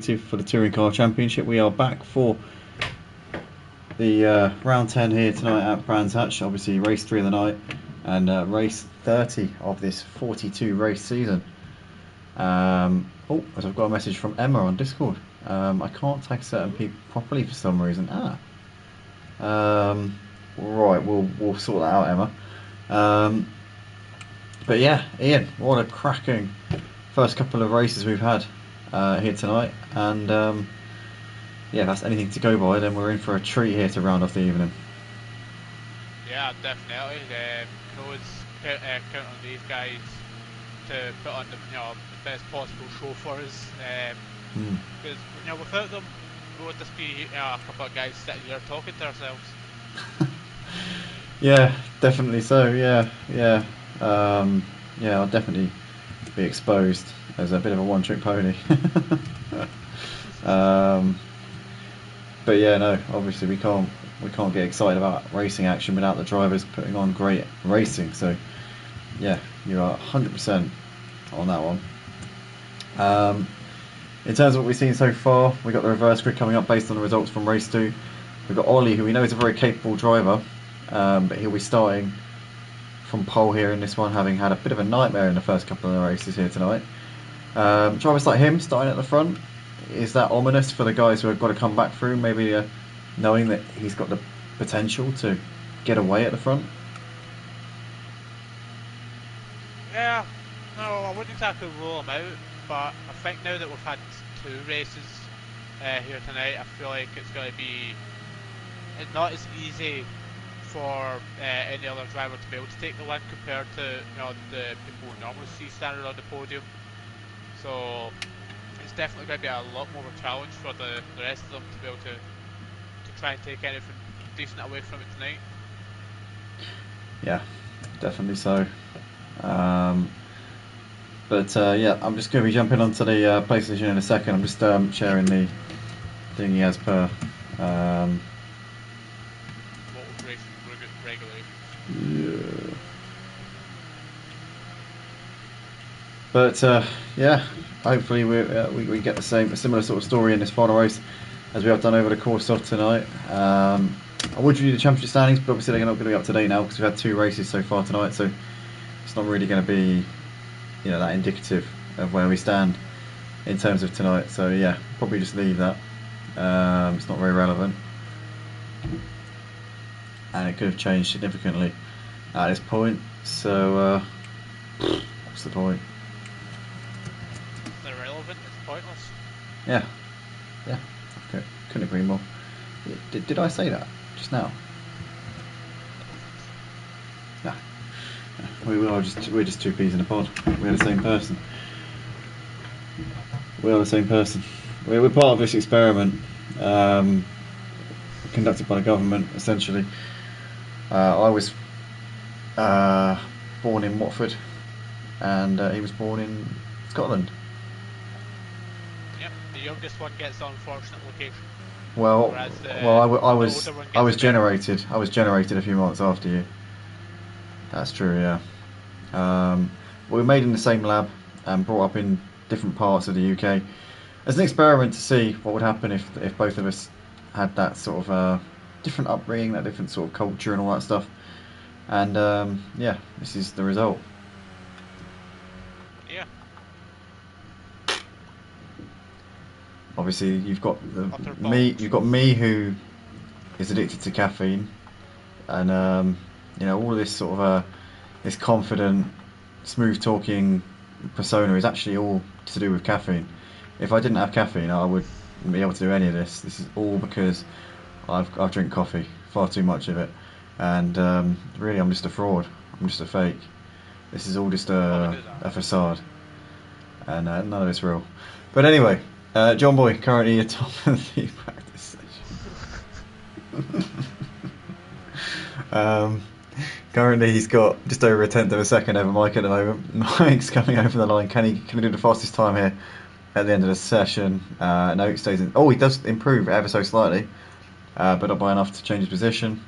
For the Touring Car Championship. We are back for the round 10 here tonight at Brands Hatch. Obviously race 3 of the night and race 30 of this 42 race season. As I've got a message from Emma on Discord. I can't tag certain people properly for some reason. Right, we'll sort that out, Emma. But yeah, Iain, what a cracking first couple of races we've had here tonight, and yeah, if that's anything to go by, then we're in for a treat here to round off the evening. Yeah, definitely. Can always count on these guys to put on the best possible show for us. Because without them, we would just be a couple of guys sitting here talking to ourselves. Yeah, definitely so. Yeah. I'll definitely be exposed as a bit of a one-trick pony. But yeah, no, obviously we can't get excited about racing action without the drivers putting on great racing. So yeah, you are 100% on that one. In terms of what we've seen so far, we've got the reverse grid coming up based on the results from race 2. We've got Ollie, who we know is a very capable driver, but he'll be starting from pole here in this one, having had a bit of a nightmare in the first couple of the races here tonight. Drivers like him starting at the front, is that ominous for the guys who have got to come back through, maybe knowing that he's got the potential to get away at the front? Yeah, no, I wouldn't exactly rule him out, but I think now that we've had 2 races here tonight, I feel like it's going to be not as easy for any other driver to be able to take the win compared to the people we normally see standing on the podium. So it's definitely going to be a lot more of a challenge for the rest of them to be able to try and take anything decent away from it tonight. Yeah, definitely so. Yeah, I'm just going to be jumping onto the PlayStation in a second. I'm just sharing the thingy as per regulations. Yeah. But yeah, hopefully we get a similar sort of story in this final race as we have done over the course of tonight. I would review the championship standings, but obviously they're not going to be up to date now because we've had 2 races so far tonight, so it's not really going to be that indicative of where we stand in terms of tonight. So yeah, probably just leave that. It's not very relevant, and it could have changed significantly at this point. So what's the point? It's irrelevant. It's pointless. Yeah. Okay. Couldn't agree more. Did I say that just now? Nah. We're just 2 peas in a pod. We're the same person. We are the same person. We're part of this experiment conducted by the government, essentially. I was born in Watford, and he was born in Scotland. Yep, the youngest one gets the unfortunate location. Well, I was generated a few months after you. That's true, yeah. We were made in the same lab and brought up in different parts of the UK as an experiment to see what would happen if both of us had that sort of different upbringing, that different sort of culture and all that stuff. And yeah, this is the result. Yeah. Obviously, you've got me who is addicted to caffeine, and all of this sort of this confident, smooth talking persona is actually all to do with caffeine. If I didn't have caffeine, I wouldn't be able to do any of this. This is all because I drink coffee, far too much of it, and really I'm just a fraud. I'm just a fake. This is all just a facade, and none of it's real. But anyway, John Boy currently atop of the practice session. Currently he's got just over 1/10 of a second over Mike at the moment. Mike's coming over the line. Can he do the fastest time here at the end of the session? No, he stays in. Oh, he does improve ever so slightly, but not by enough to change his position.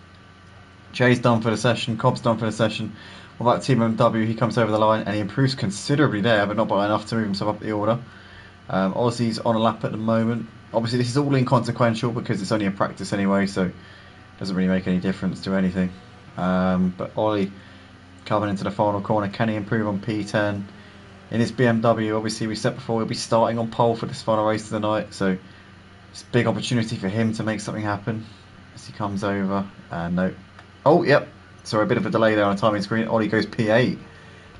Jay's done for the session. Cobb's done for the session. What about Team MW? He comes over the line and he improves considerably there, but not by enough to move himself up the order. Aussie's on a lap at the moment. Obviously, this is all inconsequential because it's only a practice anyway, so it doesn't really make any difference to anything. But Ollie coming into the final corner, can he improve on P10? In his BMW, obviously, we said before, he'll be starting on pole for this final race of the night, so it's a big opportunity for him to make something happen as he comes over. No. Oh, yep. Sorry, a bit of a delay there on the timing screen. Ollie goes P8.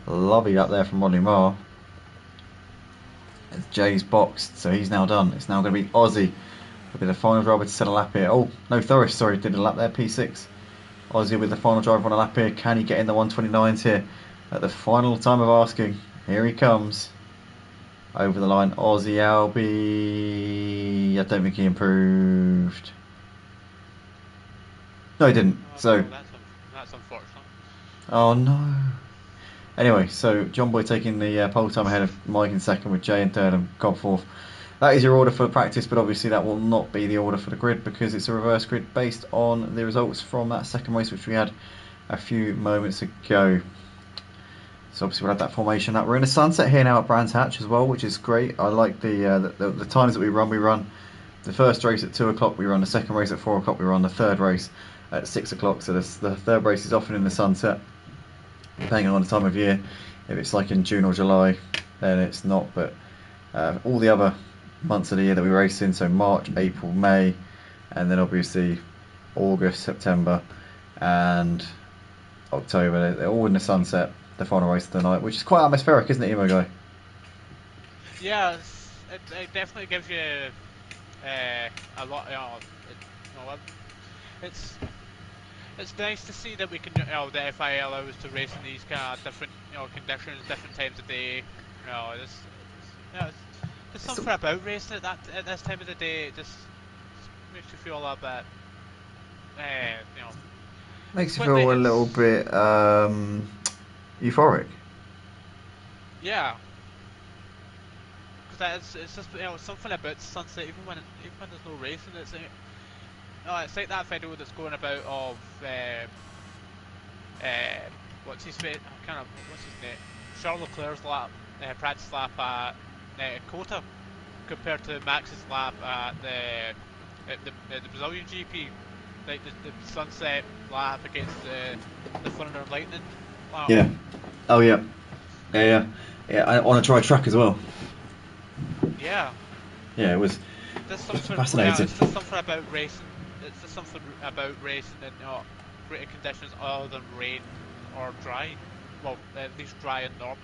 Lovely up there from Ollie Marr. As Jay's boxed, so he's now done. It's now going to be Aussie. It'll be the final driver to set a lap here. Oh, no, Thoris, sorry, did a lap there, P6. Aussie with the final driver on a lap here. Can he get in the 129s here? At the final time of asking. Here he comes. Over the line, Aussie Albie. I don't think he improved. No, he didn't. So that's unfortunate. Oh no. Anyway, so John Boy taking the pole time ahead of Mike in second, with Jay in third and Cobb fourth. That is your order for practice, but obviously that will not be the order for the grid because it's a reverse grid based on the results from that second race which we had a few moments ago. So obviously we'll have that formation up. We're in a sunset here now at Brands Hatch as well, which is great. I like the times that we run. We run the first race at 2 o'clock, we run the second race at 4 o'clock, we run the third race at 6 o'clock. So the third race is often in the sunset, depending on the time of year. If it's like in June or July, then it's not. But all the other months of the year that we race in, so March, April, May, and then obviously August, September, and October, they're all in the sunset. The final race of the night, which is quite atmospheric, isn't it, Emo Guy? Yeah, it definitely gives you a lot. It's nice to see that we can, the FIA allows us to race in these kind of different, conditions, different times of day. There's something about racing at this time of the day. It just makes you feel a bit, makes you feel a little bit euphoric. Yeah, because it's just something about sunset. Even when there's no racing, it's like that video that's going about of what's his name? Charles Leclerc's lap, practice lap at Kota, compared to Max's lap at the Brazilian GP, like the sunset lap against the Thunder and Lightning. Wow. Yeah. Oh yeah. Yeah. On a dry track as well. Yeah. Yeah, it was fascinating. Yeah, it's just something about racing. It's just something about racing in greater conditions other than rain or dry. Well, at least dry in normal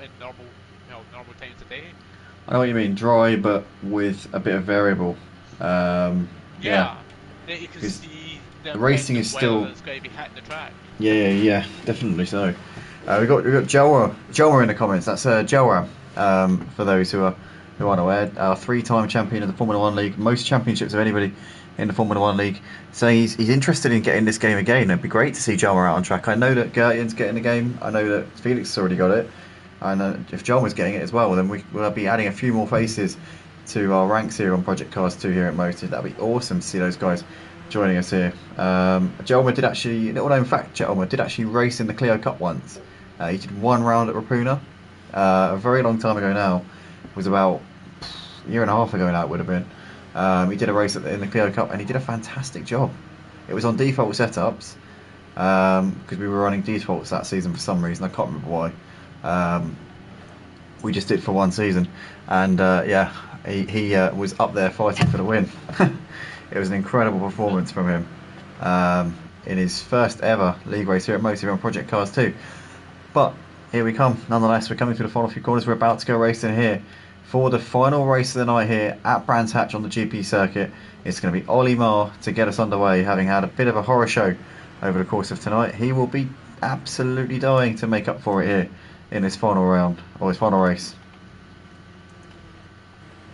times of day. I know what you mean, dry but with a bit of variable. Yeah. You can see the racing is still. That's going to be hitting the track. Yeah, definitely so. We got Joa in the comments. That's Joa. For those who aren't aware, our 3-time champion of the Formula One League, most championships of anybody in the Formula One League. So he's interested in getting this game again. It'd be great to see Joa out on track. I know that Gertian's getting the game. I know that Felix has already got it. And if John was getting it as well, then we'll be adding a few more faces to our ranks here on Project Cars 2 here at Motive. That'd be awesome to see those guys joining us here. Jelma did actually, in fact, Jelma did actually race in the Clio Cup once. He did one round at Rapuna a very long time ago now. It was about a year and a half ago now, it would have been. He did a race in the Clio Cup and he did a fantastic job. It was on default setups because we were running defaults that season for some reason. I can't remember why. We just did for one season, and he was up there fighting for the win. It was an incredible performance from him in his first ever league race here at Motive on Project Cars 2. But here we come, nonetheless. We're coming through the final few corners. We're about to go racing here for the final race of the night here at Brands Hatch on the GP circuit. It's going to be Ollie Marr to get us underway, having had a bit of a horror show over the course of tonight. He will be absolutely dying to make up for it here in his final round, or his final race.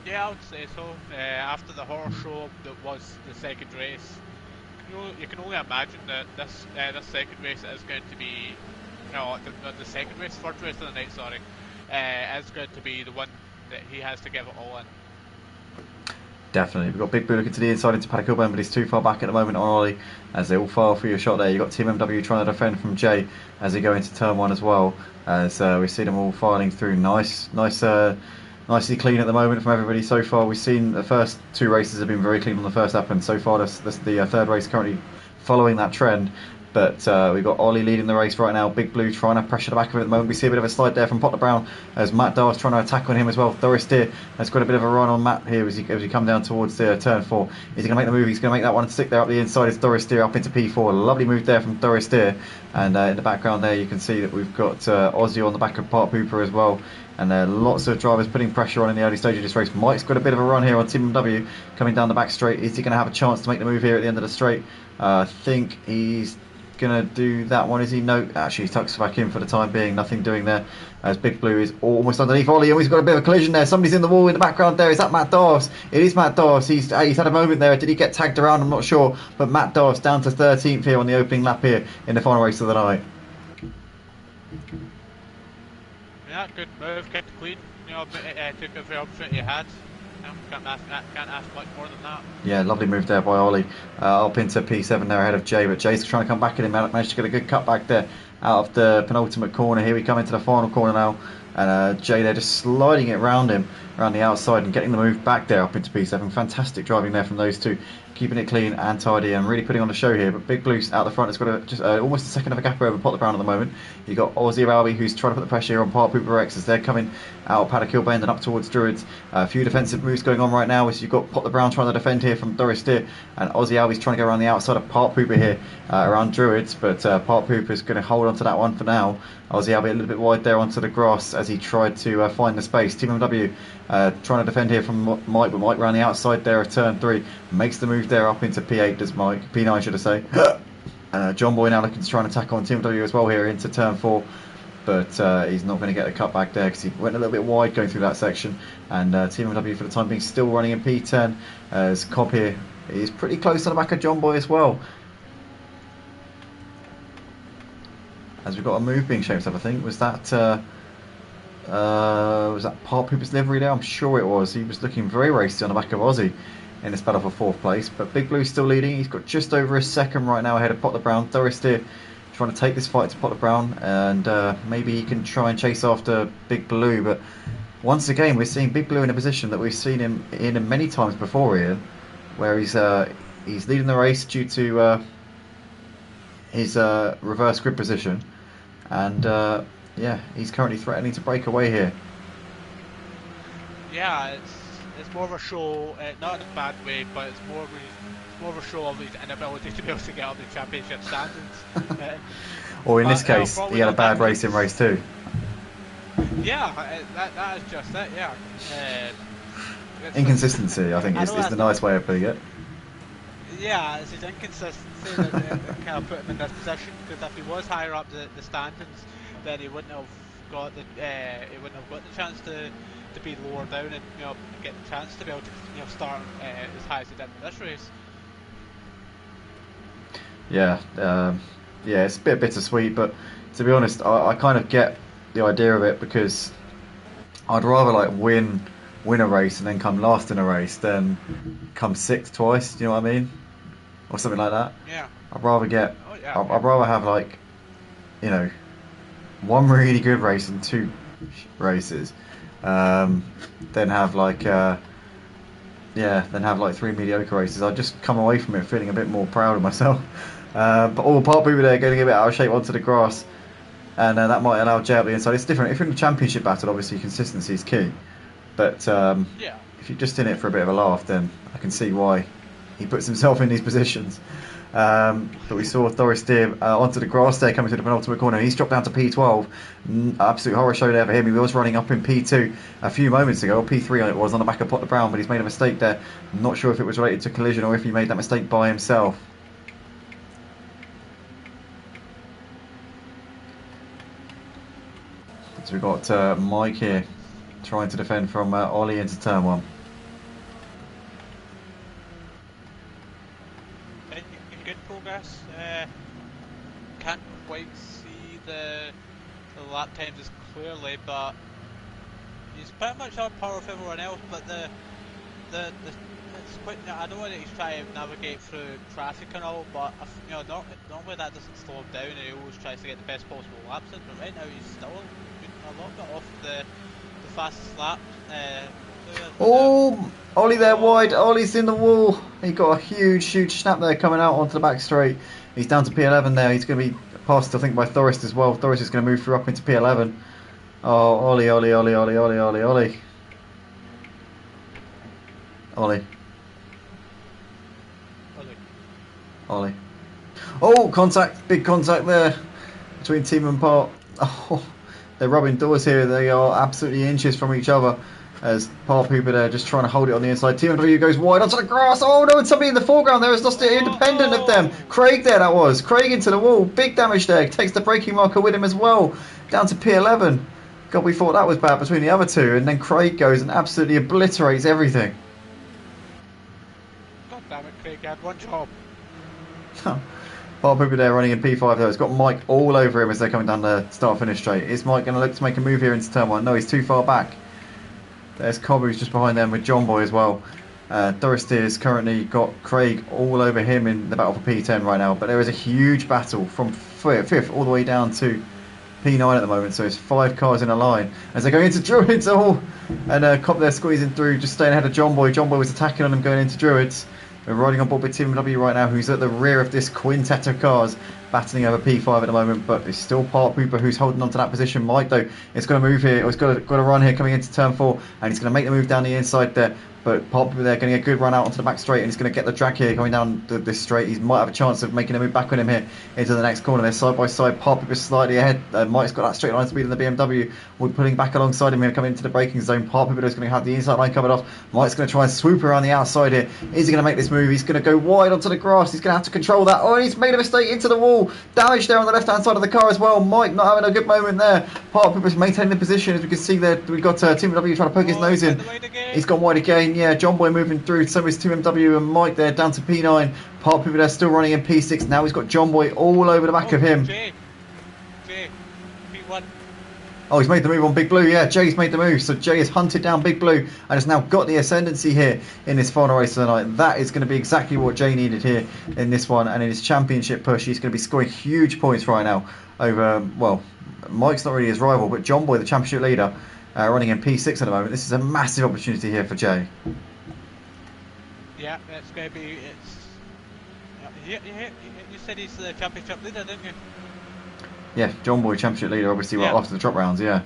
Yeah, I would say so. After the horror show that was the second race, you can only imagine that this second race is going to be, the second race, third race of the night, sorry, is going to be the one that he has to give it all in. Definitely. We've got Big Boo looking to the inside into Paddock Kilburn, but he's too far back at the moment on Ollie as they all file for your shot there. You've got Team MW trying to defend from Jay as they go into turn one as well. As we see them all filing through. Nice nicely clean at the moment from everybody so far. We've seen the first 2 races have been very clean on the first lap, and so far the third race currently following that trend. But we've got Ollie leading the race right now. Big Blue trying to pressure the back of it at the moment. We see a bit of a slide there from Potter Brown as Matt Dar's trying to attack on him as well. Doris Deer has got a bit of a run on Matt here as he come down towards the turn 4. Is he going to make the move? He's going to make that one and stick there up the inside. It's Doris Deer up into P4. Lovely move there from Doris Deer. And in the background there you can see that we've got Ozzy on the back of Part Pooper as well. And lots of drivers putting pressure on in the early stage of this race. Mike's got a bit of a run here on Team W coming down the back straight. Is he going to have a chance to make the move here at the end of the straight? I think he's going to do that one. Is he? No, actually he tucks back in for the time being. Nothing doing there as Big Blue is almost underneath Ollie, and he's got a bit of a collision there. Somebody's in the wall in the background there. Is that Matt Darves? It is Matt Darves. He's had a moment there. Did he get tagged around? I'm not sure, but Matt Darves down to 13th here on the opening lap here in the final race of the night. Yeah, good move, kept it clean. You know, took every opportunity he had. Can't ask much more than that. Yeah, lovely move there by Ollie. Up into P7 there ahead of Jay, but Jay's trying to come back in and managed to get a good cut back there out of the penultimate corner. Here we come into the final corner now, and Jay there just sliding it around him, around the outside and getting the move back there up into P7. Fantastic driving there from those two, keeping it clean and tidy and really putting on the show here. But Big Blue out the front has got just almost a second of a gap over Potter Brown at the moment. You've got Aussie Rowley who's trying to put the pressure here on Part Pooper X as they're coming out of Paddock Hill Bend and up towards Druids. A few defensive moves going on right now as you've got Potter Brown trying to defend here from Doris Deer, and Aussie Albies trying to go around the outside of Part Pooper here around Druids, but Part Pooper's going to hold on to that one for now. Aussie Albie a little bit wide there onto the grass as he tried to find the space. Team MW trying to defend here from Mike, but Mike around the outside there of turn 3 makes the move there up into P8 does Mike, P9 should I say. John Boy now looking to try and attack on Team MW as well here into turn 4, but he's not going to get the cut back there because he went a little bit wide going through that section. And Team MW for the time being still running in P10 as Cobb here is pretty close on the back of John Boy as well. As we've got a move being shaped up, I think. Was that Part Pooper's livery there? I'm sure it was. He was looking very racy on the back of Aussie in this battle for 4th place. But Big Blue's still leading. He's got just over a second right now ahead of Potter Brown. Doris Deer trying to take this fight to Potter Brown, and maybe he can try and chase after Big Blue. But once again, we're seeing Big Blue in a position that we've seen him in many times before, Ian, where he's leading the race due to his reverse grid position. And yeah, he's currently threatening to break away here. Yeah, it's more of a show, not in a bad way, but it's more of a show of his inability to be able to get up the championship standings. Or in this case, he had a bad race in race 2. Yeah, that is just it. Yeah. Inconsistency, I think, is the nice way of putting it. Yeah, it's his inconsistency that kind of put him in this position. Because if he was higher up the standings, then he wouldn't have got the chance to be lower down and get the chance to be able to start as high as he did in this race. Yeah, yeah, it's a bit bittersweet, but to be honest, I kind of get the idea of it because I'd rather like win a race and then come last in a race than come 6th twice. Do you know what I mean? Or something like that. Yeah. I'd rather get. Oh, yeah. I'd rather have like, one really good race and 2 races, than have like then have like 3 mediocre races. I'd just come away from it feeling a bit more proud of myself. But all Part Pooper there getting a bit out of shape onto the grass, and that might allow Jay up the inside. It's different if you're in a championship battle. Obviously, consistency is key. But if you're just in it for a bit of a laugh, then I can see why he puts himself in these positions. But we saw Doris Deer onto the grass there coming to the penultimate corner. He's dropped down to P12. Absolute horror show there for him. He was running up in P2 a few moments ago, or P3 it was, on the back of Potter Brown, but he's made a mistake there. I'm not sure if it was related to collision or if he made that mistake by himself. So we've got Mike here trying to defend from Ollie into turn 1. Good progress. Can't quite see the lap times as clearly, but he's pretty much on par with everyone else. But it's quite. I know that he's trying to navigate through traffic and all, but normally that doesn't slow him down, and he always tries to get the best possible laps in. But right now he's still a lot bit off the fastest lap. Oh, Ollie there wide. Ollie's in the wall. He got a huge snap there coming out onto the back straight. He's down to P11 there. He's going to be passed, I think, by Thorist as well. Thorist is going to move through up into P11. Oh, Ollie. Oh, contact. Big contact there between Team and Part. Oh, they're rubbing doors here. They are absolutely inches from each other. As Part Pooper there just trying to hold it on the inside. Team W goes wide onto the grass. Oh no, and somebody in the foreground there has lost it independent of them. Craig there, that was. Craig into the wall. Big damage there. Takes the braking marker with him as well. Down to P11. God, we thought that was bad between the other two. And then Craig goes and absolutely obliterates everything. God damn it, Craig had one job. Part Pooper there running in P5 though. It's got Mike all over him as they're coming down the start-finish straight. Is Mike going to look to make a move here into turn 1? No, he's too far back. There's Cobb, who's just behind them with John Boy as well. Doris has currently got Craig all over him in the battle for P10 right now. But there is a huge battle from 5th all the way down to P9 at the moment. So it's 5 cars in a line as they're going into Druids. Oh, and Cobb there squeezing through, just staying ahead of John Boy. John Boy was attacking on him going into Druids. We're riding on board with Team W right now, who's at the rear of this quintet of cars, battling over P5 at the moment, but it's still Part Pooper who's holding on to that position. Mike, though, is going to move here, or he's got to run here coming into turn 4, and he's going to make the move down the inside there. But Part Pooper there getting a good run out onto the back straight, and he's going to get the drag here going down this straight. He might have a chance of making a move back on him here into the next corner. They're side by side. Part Pooper slightly ahead. Mike's got that straight line speed in the BMW. We're pulling back alongside him here, coming into the braking zone. Part Pooper is going to have the inside line covered off. Mike's going to try and swoop around the outside here. Is he going to make this move? He's going to go wide onto the grass. He's going to have to control that. Oh, he's made a mistake into the wall. Damage there on the left hand side of the car as well. Mike not having a good moment there. Part Pooper's maintaining the position. As we can see there, we've got Team W trying to poke his nose in. He's gone wide again. Yeah, John Boy moving through, so is Team MW, and Mike there down to P9. Part Pooper there still running in P6. Now he's got John Boy all over the back of him. Jay, P1. Oh, he's made the move on Big Blue. Yeah, Jay's made the move. So Jay has hunted down Big Blue and has now got the ascendancy here in this final race of the night. That is going to be exactly what Jay needed here in this one, and in his championship push, he's going to be scoring huge points right now over, well, Mike's not really his rival, but John Boy, the championship leader, running in P6 at the moment. This is a massive opportunity here for Jay. Yeah, it's going to be. You said he's the championship leader, didn't you? Yeah, John Boy, championship leader, obviously, right after the drop rounds, yeah.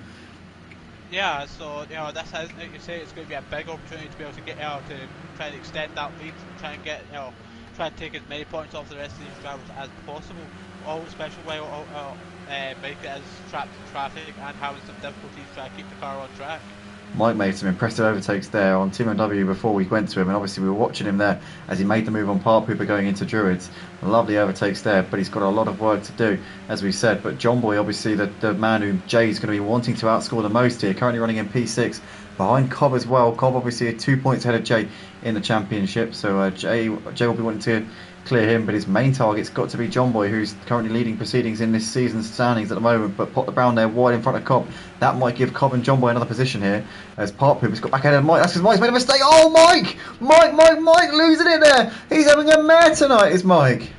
Yeah, so, that's how, like you say, it's going to be a big opportunity to be able to get out to try and extend that lead, try and get, try and take as many points off the rest of these drivers as possible. All especially while make it as trapped in traffic and having some difficulties trying to keep the car on track. Mike made some impressive overtakes there on Team MW before we went to him, and obviously we were watching him there as he made the move on Part Pooper going into Druids. Lovely overtakes there, but he's got a lot of work to do, as we said. But John Boy, obviously the man who Jay's going to be wanting to outscore the most here, currently running in P6 behind Cobb as well. Cobb obviously 2 points ahead of Jay in the championship, so Jay will be wanting to clear him, but his main target's got to be John Boy, who's currently leading proceedings in this season's standings at the moment. But Pot the Brown there wide in front of Cobb, that might give Cobb and John Boy another position here as Part Pooper's got back ahead of Mike. That's because Mike's made a mistake. Oh, Mike losing it there. He's having a mare tonight, is Mike.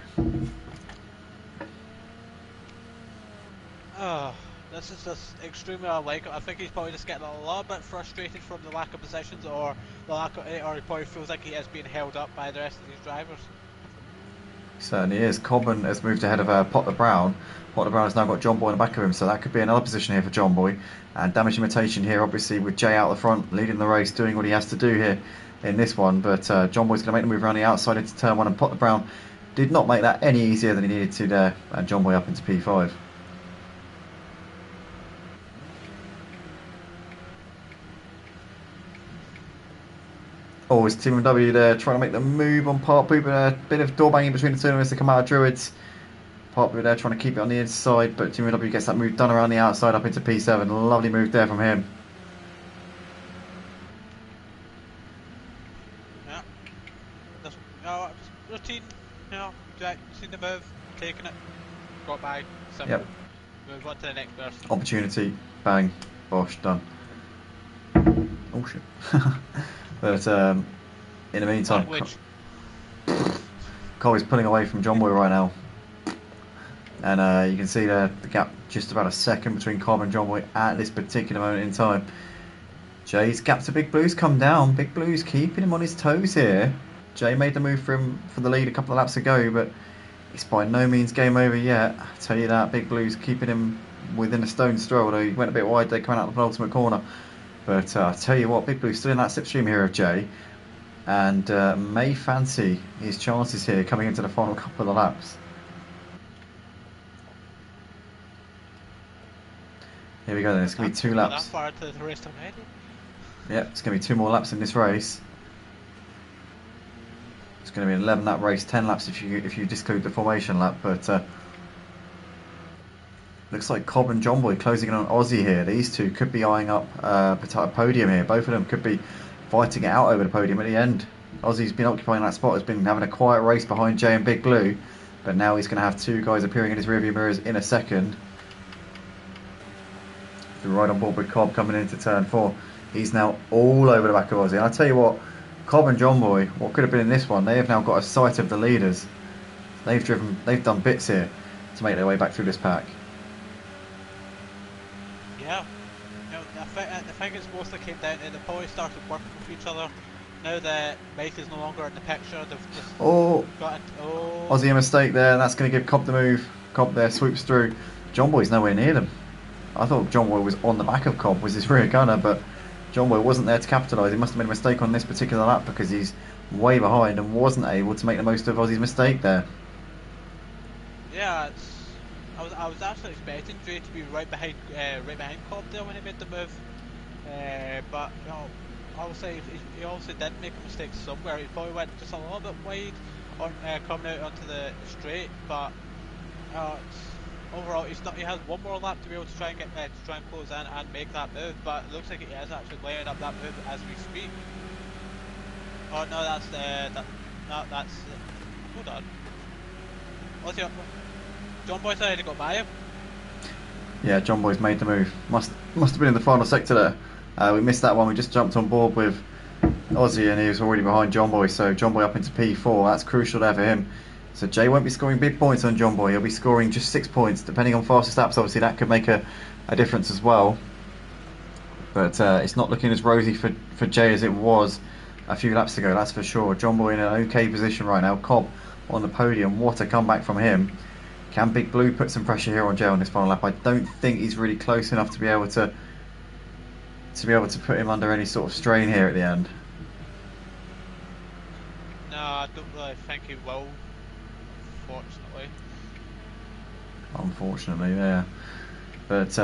Oh, this is just extremely unlike it. I think he's probably just getting a little bit frustrated from the lack of positions, or he probably feels like he is being held up by the rest of these drivers. Certainly is. Cobban has moved ahead of Pot the Brown. Pot the Brown has now got John Boy in the back of him, so that could be another position here for John Boy. And damage imitation here, obviously, with Jay out the front, leading the race, doing what he has to do here in this one. But John Boy's going to make the move around the outside into turn 1, and Pot the Brown did not make that any easier than he needed to there. And John Boy up into P5. Oh, it's Team W there trying to make the move on Part Pooper. A bit of door banging between the two of them as they come out of Druids. Part Pooper there trying to keep it on the inside, but Team W gets that move done around the outside up into P7. Lovely move there from him. Yeah. That's, routine. Seen the move, taking it, got by, simple. Yep. Move on to the next person. Opportunity, bang, bosh, done. Oh shit. But in the meantime, Cole is pulling away from John Boy right now. And you can see the gap just about a second between Cobb and John Boy at this particular moment in time. Jay's gap to Big Blue's come down. Big Blue's keeping him on his toes here. Jay made the move for the lead a couple of laps ago, but it's by no means game over yet. I tell you that, Big Blue's keeping him within a stone's throw, although he went a bit wide there coming out of the penultimate corner. But I tell you what, Big Blue's still in that slipstream here of Jay, and may fancy his chances here coming into the final couple of laps. Here we go then, it's going to be 2 laps. That far into the race already. Yep, it's going to be 2 more laps in this race. It's going to be an 11 lap race, 10 laps if you disclude the formation lap, but looks like Cobb and John Boy closing in on Aussie here. These two could be eyeing up a podium here. Both of them could be fighting it out over the podium at the end. Aussie's been occupying that spot, has been having a quiet race behind Jay and Big Blue, but now he's going to have 2 guys appearing in his rearview mirrors in a second. We're right on board with Cobb coming into turn 4. He's now all over the back of Aussie. And I tell you what, Cobb and John Boy, what could have been in this one, they have now got a sight of the leaders. They've done bits here to make their way back through this pack. Yeah, I think it's mostly came down to the probably started working with each other. Now that Mike is no longer in the picture, they've just got Aussie a mistake there. That's going to give Cobb the move. Cobb there swoops through. John Boy's nowhere near them. I thought John Boy was on the back of Cobb, was his rear gunner, but John Boy wasn't there to capitalise. He must have made a mistake on this particular lap because he's way behind and wasn't able to make the most of Aussie's mistake there. Yeah, I was actually expecting Jay to be right behind Cobb there when he made the move, but you know, obviously he obviously did make a mistake somewhere. He probably went just a little bit wide on coming out onto the straight, but overall he has 1 more lap to be able to try and close in and make that move. But it looks like he is actually laying up that move as we speak. Oh no, that's hold on. What's your John Boy's already got by him? Yeah, John Boy's made the move. Must have been in the final sector there. We missed that one. We just jumped on board with Aussie and he was already behind John Boy, so John Boy up into P4. That's crucial there for him. So Jay won't be scoring big points on John Boy. He'll be scoring just 6 points, depending on fastest laps. Obviously, that could make a difference as well. But it's not looking as rosy for Jay as it was a few laps ago. That's for sure. John Boy in an okay position right now. Cobb on the podium. What a comeback from him. Can Big Blue put some pressure here on Jay on this final lap? I don't think he's really close enough to be able to put him under any sort of strain here at the end. No, I don't really think he will. Unfortunately, yeah. But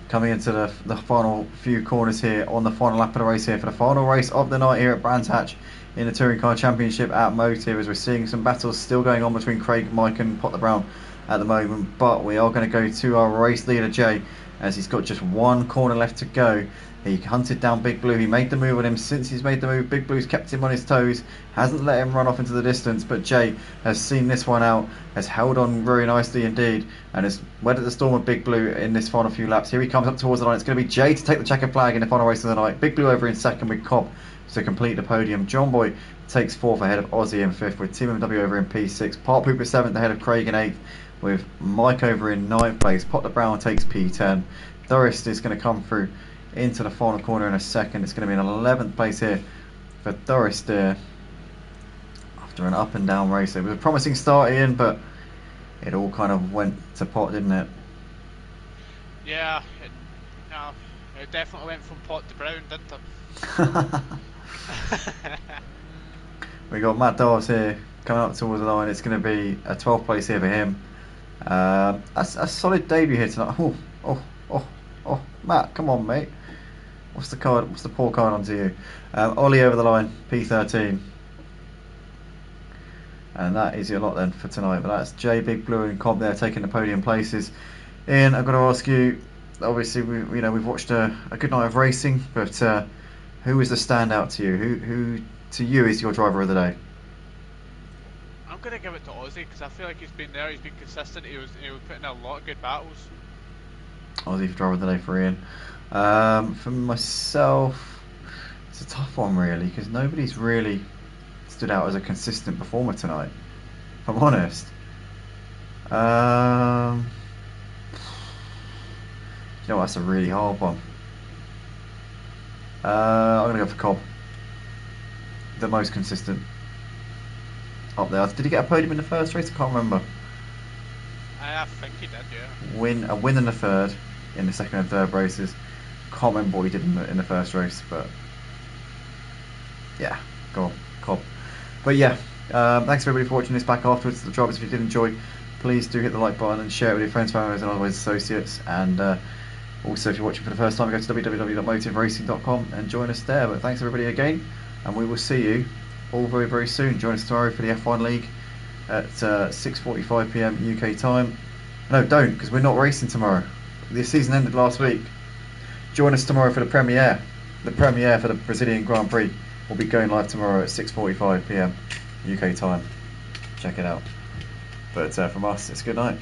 coming into the final few corners here on the final lap of the race here for the final race of the night here at Brands Hatch in the Touring Car Championship at Motive, as we're seeing some battles still going on between Craig, Mike and Potter Brown at the moment. But we are going to go to our race leader Jay, as he's got just 1 corner left to go. He hunted down Big Blue. He made the move on him. Since he's made the move, Big Blue's kept him on his toes, hasn't let him run off into the distance, but Jay has seen this one out, has held on very nicely indeed, and has weathered the storm of Big Blue in this final few laps. Here he comes up towards the line. It's going to be Jay to take the checkered flag in the final race of the night. Big Blue over in second with Cobb to complete the podium. John Boy takes 4th ahead of Aussie in 5th, with Team MW over in P6. Park Pooper 7th ahead of Craig in 8th, with Mike over in 9th place. Potter Brown takes P10. Doris is going to come through into the final corner in a second. It's going to be an 11th place here for Doris there after an up and down race. It was a promising start, Ian, but it all kind of went to pot, didn't it? Yeah, it definitely went from pot to brown, didn't it? We got Matt Dawes here coming up towards the line. It's going to be a 12th place here for him. A solid debut here tonight. Oh, Matt, come on, mate. What's the card? What's the poor card onto you? Ollie over the line, P13. And that is your lot then for tonight. But that's Jay, Big Blue and Cobb there taking the podium places. Ian, I've got to ask you, obviously we've watched a good night of racing, but who is the standout to you? Who to you is your driver of the day? I'm going to give it to Aussie because I feel like he's been there, he's been consistent, he was putting in a lot of good battles. Aussie for driver of the day for Ian. For myself, it's a tough one really, because nobody's really stood out as a consistent performer tonight, if I'm honest. You know, that's a really hard one. I'm going to go for Cobb. The most consistent up there. Did he get a podium in the first race? I can't remember. I think he did, yeah. A win in the third, in the second and third races. Can't remember what he did in the first race, but yeah, go on, Cobb. But yeah, thanks everybody for watching this back afterwards. The drivers, if you did enjoy, please do hit the like button and share it with your friends, families, and otherwise associates. And also, if you're watching for the first time, go to www.motiveracing.com and join us there. But thanks everybody again, and we will see you all very, very soon. Join us tomorrow for the F1 League at 6:45 PM UK time. No, don't, because we're not racing tomorrow. The season ended last week. Join us tomorrow for the premiere. The premiere for the Brazilian Grand Prix will be going live tomorrow at 6:45 PM UK time. Check it out. But from us, it's good night.